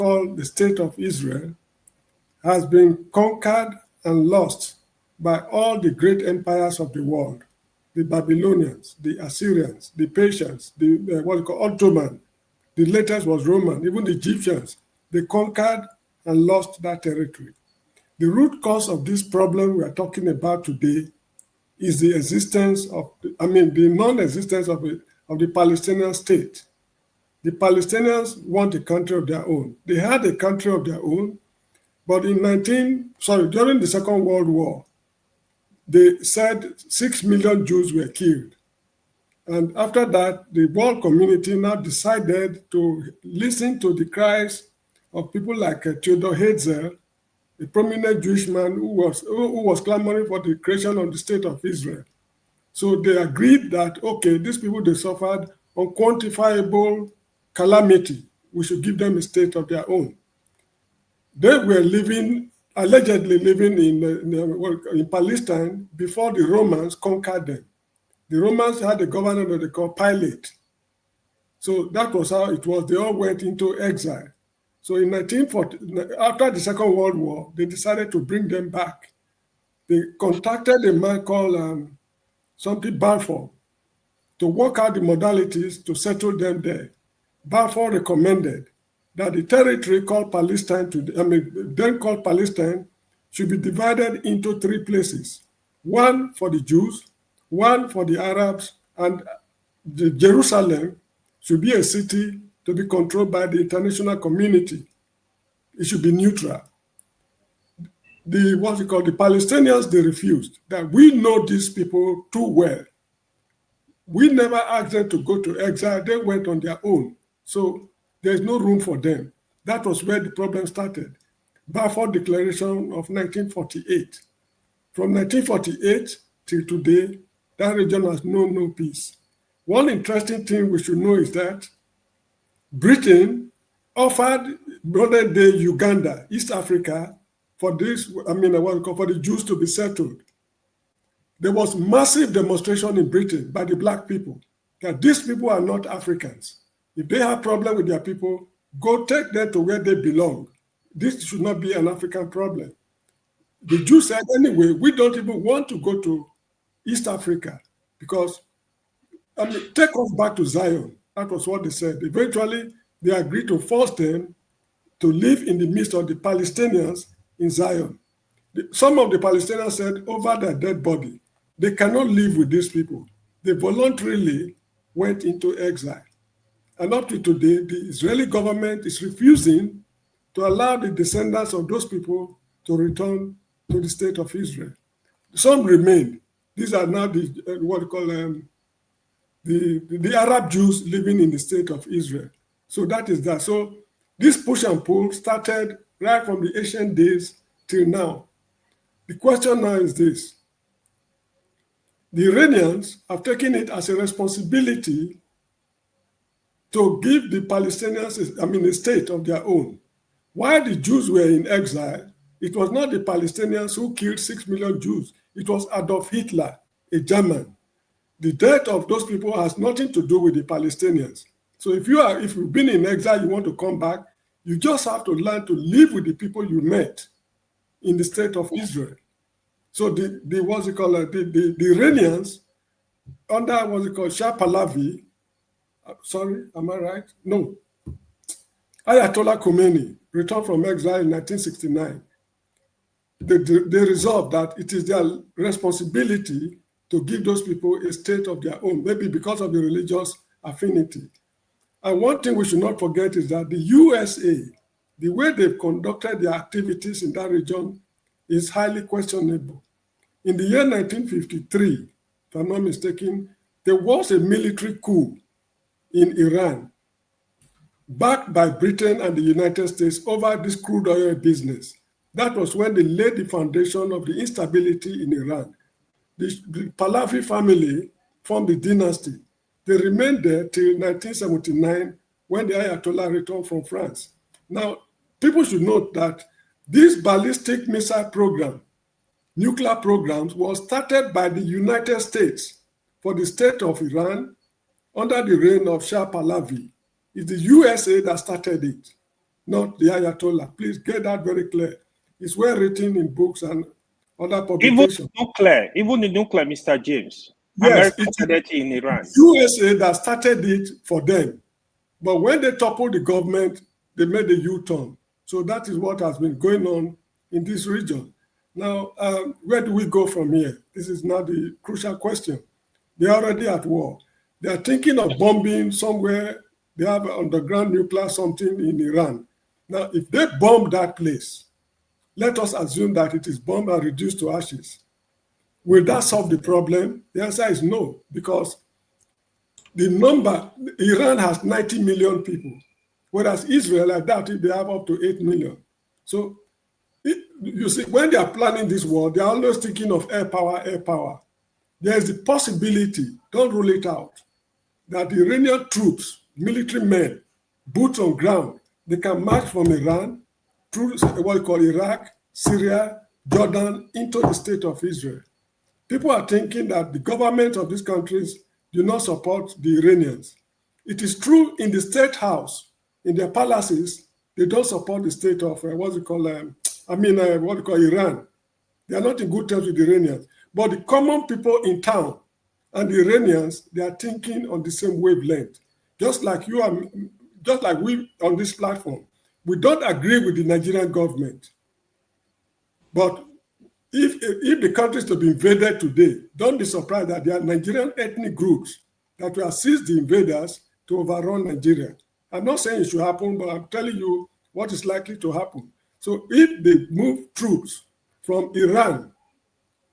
called the State of Israel has been conquered and lost by all the great empires of the world, the Babylonians, the Assyrians, the Persians, the what we call Ottoman, the latest was Roman, even the Egyptians. They conquered and lost that territory. The root cause of this problem we are talking about today is the existence of, the non-existence of the Palestinian state. The Palestinians want a country of their own. They had a country of their own, but during the Second World War, they said 6 million Jews were killed. And after that, the world community now decided to listen to the cries of people like Theodor Herzl, a prominent Jewish man who was clamoring for the creation of the state of Israel. So they agreed that, okay, these people, they suffered unquantifiable calamity. We should give them a state of their own. They were allegedly living in Palestine before the Romans conquered them. The Romans had a governor that they called Pilate. So that was how it was. They all went into exile. So in 1940, after the Second World War, they decided to bring them back. They contacted a man called something Balfour to work out the modalities to settle them there. Balfour recommended that the territory called Palestine, then called Palestine, should be divided into 3 places. One for the Jews, one for the Arabs, and Jerusalem should be a city to be controlled by the international community. It should be neutral. The Palestinians, they refused. That we know these people too well. We never asked them to go to exile. They went on their own. So there's no room for them. That was where the problem started. Balfour Declaration of 1948. From 1948 till today, that region has known no peace. One interesting thing we should know is that Britain offered modern-day Uganda, East Africa, for this, for the Jews to be settled. There was massive demonstration in Britain by the black people that these people are not Africans. If they have problem with their people, go take them to where they belong. This should not be an African problem. The Jews said, anyway, we don't even want to go to East Africa because, take us back to Zion. That was what they said. Eventually, they agreed to force them to live in the midst of the Palestinians in Zion. Some of the Palestinians said, over their dead body, they cannot live with these people. They voluntarily went into exile. And up to today, the Israeli government is refusing to allow the descendants of those people to return to the state of Israel. Some remain. These are now the Arab Jews living in the state of Israel. So that is that. So this push and pull started right from the ancient days till now. The question now is this. The Iranians have taken it as a responsibility to give the Palestinians, a state of their own. While the Jews were in exile, it was not the Palestinians who killed 6 million Jews. It was Adolf Hitler, a German. The death of those people has nothing to do with the Palestinians. So if you've been in exile, you want to come back, you just have to learn to live with the people you met in the state of Israel. So the Iranians, under Shah Pahlavi, sorry, am I right? No. Ayatollah Khomeini returned from exile in 1969. They resolved that it is their responsibility to give those people a state of their own, maybe because of the religious affinity. And one thing we should not forget is that the USA, the way they've conducted their activities in that region is highly questionable. In the year 1953, if I'm not mistaken, there was a military coup in Iran, backed by Britain and the United States over this crude oil business. That was when they laid the foundation of the instability in Iran. The Pahlavi family formed the dynasty. They remained there till 1979 when the Ayatollah returned from France. Now, people should note that this ballistic missile program, nuclear programs, was started by the United States for the state of Iran under the reign of Shah Pahlavi. It's the USA that started it. not the Ayatollah. Please get that very clear. It's well written in books and other publications. Even the nuclear, Mr. James. Yes, America started in Iran. USA that started it for them. But when they toppled the government, they made a U-turn. So that is what has been going on in this region. Now, where do we go from here? This is now the crucial question. They are already at war. They are thinking of bombing somewhere. They have an underground nuclear something in Iran. Now, if they bomb that place, let us assume that it is bombed and reduced to ashes. Will that solve the problem? The answer is no, because the number, Iran has 90 million people, whereas Israel, I doubt it, they have up to 8 million. So, you see, when they are planning this war, they are always thinking of air power, air power. There is the possibility, don't rule it out, that the Iranian troops, military men, boots on ground, they can march from Iran through what we call Iraq, Syria, Jordan, into the state of Israel. People are thinking that the government of these countries do not support the Iranians. It is true in the state house, in their palaces, they don't support the state of Iran. They are not in good terms with the Iranians. But the common people in town and the Iranians, they are thinking on the same wavelength. Just like we on this platform. We don't agree with the Nigerian government. But if the country is to be invaded today, don't be surprised that there are Nigerian ethnic groups that will assist the invaders to overrun Nigeria. I'm not saying it should happen, but I'm telling you what is likely to happen. So if they move troops from Iran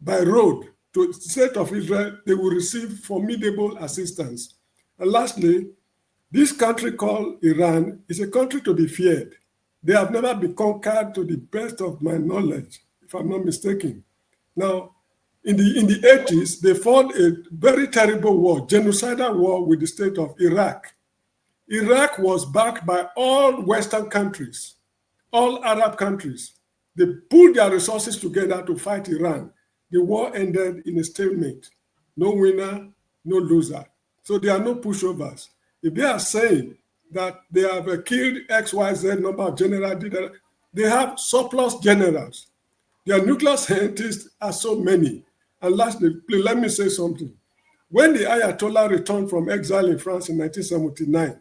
by road to the state of Israel, they will receive formidable assistance. And lastly, this country called Iran is a country to be feared. They have never been conquered to the best of my knowledge, if I'm not mistaken. Now, in the 80s, they fought a very terrible war, genocidal war with the state of Iraq. Iraq was backed by all Western countries, all Arab countries. They pulled their resources together to fight Iran. The war ended in a stalemate. No winner, no loser. So there are no pushovers. If they are saying that they have killed XYZ number of generals, they have surplus generals. Their nuclear scientists are so many. And lastly, please let me say something. When the Ayatollah returned from exile in France in 1979, I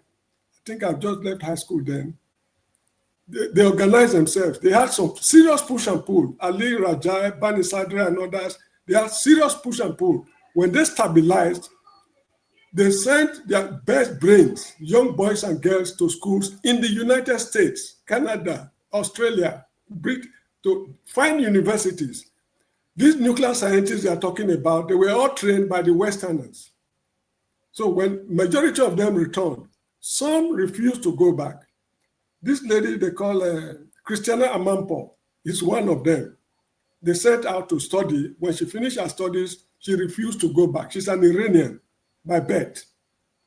think I just left high school then, they organized themselves. They had some serious push and pull. Ali Rajai, Bani Sadri, and others, they had serious push and pull. When they stabilized, they sent their best brains, young boys and girls, to schools in the United States, Canada, Australia, Britain, to find universities. These nuclear scientists they are talking about, they were all trained by the Westerners. So when majority of them returned, some refused to go back. This lady they call Christiana Amanpour is one of them. They sent out to study. When she finished her studies, she refused to go back. She's an Iranian by birth.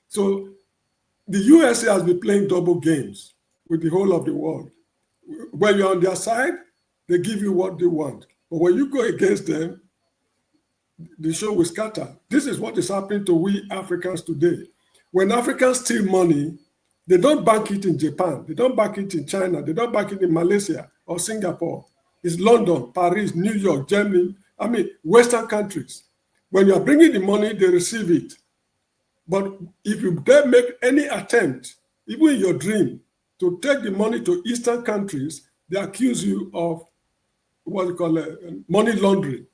So the USA has been playing double games with the whole of the world. When you're on their side, they give you what they want. But when you go against them, the show will scatter. This is what is happening to we Africans today. When Africans steal money, they don't bank it in Japan. They don't bank it in China. They don't bank it in Malaysia or Singapore. It's London, Paris, New York, Germany, Western countries. When you are bringing the money, they receive it. But if you dare make any attempt, even in your dream, to take the money to Eastern countries, they accuse you of what you call money laundering.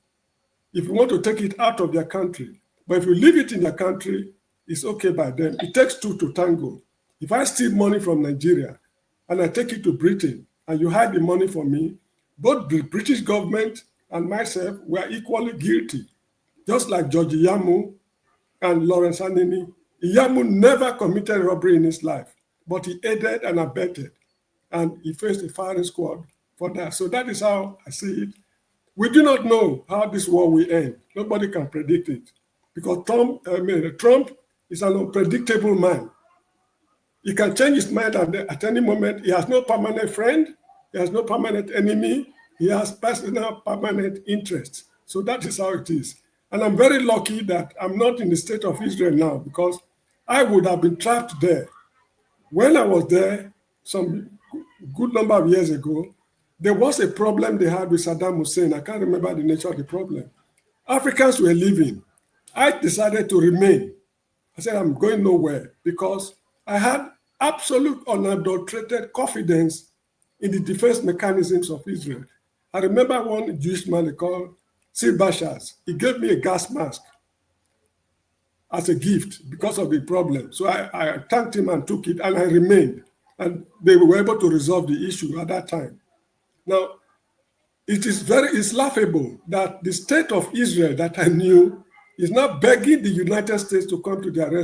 If you want to take it out of their country. But if you leave it in their country, it's okay by them. It takes two to tango. If I steal money from Nigeria and I take it to Britain and you hide the money for me, both the British government and myself were equally guilty. Just like George Iyamu and Lawrence Anini. Iyamu never committed robbery in his life, but he aided and abetted, and he faced a firing squad for that. So that is how I see it. We do not know how this war will end. Nobody can predict it, because Trump is an unpredictable man. He can change his mind at any moment. He has no permanent friend. He has no permanent enemy. He has personal permanent interests. So that is how it is. And I'm very lucky that I'm not in the state of Israel now, because I would have been trapped there. When I was there, some good number of years ago, there was a problem they had with Saddam Hussein. I can't remember the nature of the problem. Africans were leaving. I decided to remain. I said, I'm going nowhere because I had absolute unadulterated confidence in the defense mechanisms of Israel. I remember one Jewish man they called Bashas. He gave me a gas mask as a gift because of the problem. So I thanked him and took it, and I remained. And they were able to resolve the issue at that time. Now, it's laughable that the state of Israel that I knew is now begging the United States to come to their rescue.